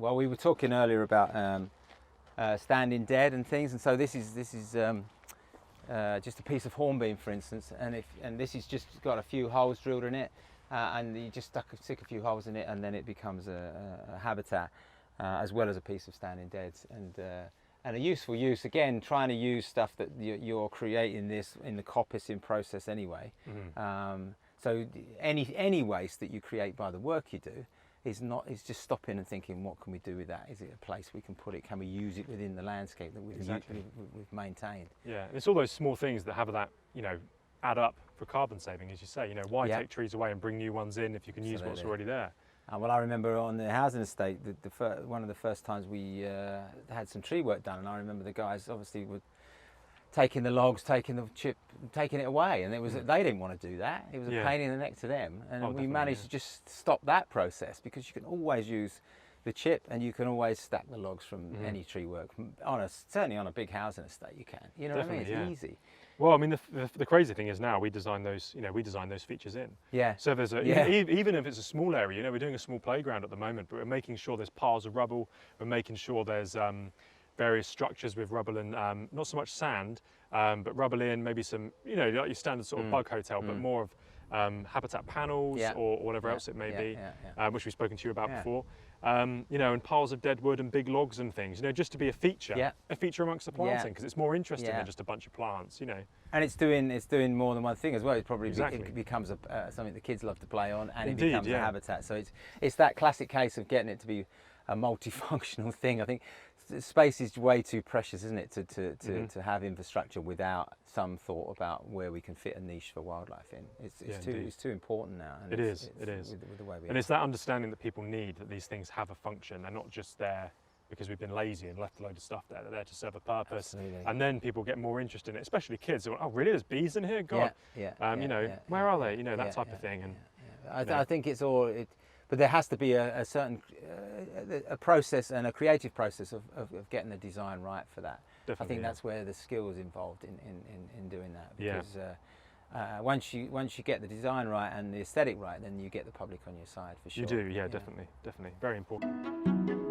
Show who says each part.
Speaker 1: Well, we were talking earlier about standing dead and things, and so this is just a piece of hornbeam, for instance, and this has just got a few holes drilled in it, and you just stick a few holes in it, and then it becomes a habitat, as well as a piece of standing dead, and a useful use. Again, trying to use stuff that you're creating this in the coppicing process anyway. So any waste that you create by the work you do is just stopping and thinking, what can we do with that? Is it a place we can put it? Can we use it within the landscape that we've maintained?
Speaker 2: Yeah, and it's all those small things that have that, add up for carbon saving, as you say. Why take trees away and bring new ones in if you can use what's already there?
Speaker 1: Well, I remember on the housing estate, one of the first times we had some tree work done, and I remember the guys obviously were taking the logs, taking the chip, taking it away, and they didn't want to do that. It was a pain in the neck to them, and we managed to just stop that process, because you can always use the chip, and you can always stack the logs from any tree work. Certainly on a big housing estate, you can. You know what I mean? It's easy.
Speaker 2: Well, I mean, the crazy thing is now we design those, we design those features in.
Speaker 1: Yeah.
Speaker 2: So there's even if it's a small area, we're doing a small playground at the moment, but we're making sure there's piles of rubble. We're making sure there's various structures with rubble and not so much sand, but rubble in, maybe some, like your standard sort of bug hotel, but more of habitat panels or whatever else it may be, which we've spoken to you about before. And piles of dead wood and big logs and things, just to be a feature amongst the planting, because it's more interesting than just a bunch of plants,
Speaker 1: And it's doing more than one thing as well. It probably it becomes something the kids love to play on, and it becomes a habitat. So it's that classic case of getting it to be a multifunctional thing. I think space is way too precious, isn't it, to have infrastructure without some thought about where we can fit a niche for wildlife in. It's too important now. And
Speaker 2: it is.
Speaker 1: With the way we
Speaker 2: it's that understanding that people need, that these things have a function. They're not just there because we've been lazy and left a load of stuff there. They're there to serve a purpose. Absolutely. And then people get more interested in it, especially kids. They're like, oh, really? There's bees in here? God. Where are they? That type of thing. And
Speaker 1: I think it's all. But there has to be a certain process and a creative process of getting the design right for that.
Speaker 2: Definitely,
Speaker 1: I think that's where the skill is involved in doing that. Because once you get the design right and the aesthetic right, then you get the public on your side for sure.
Speaker 2: You do, definitely. Very important.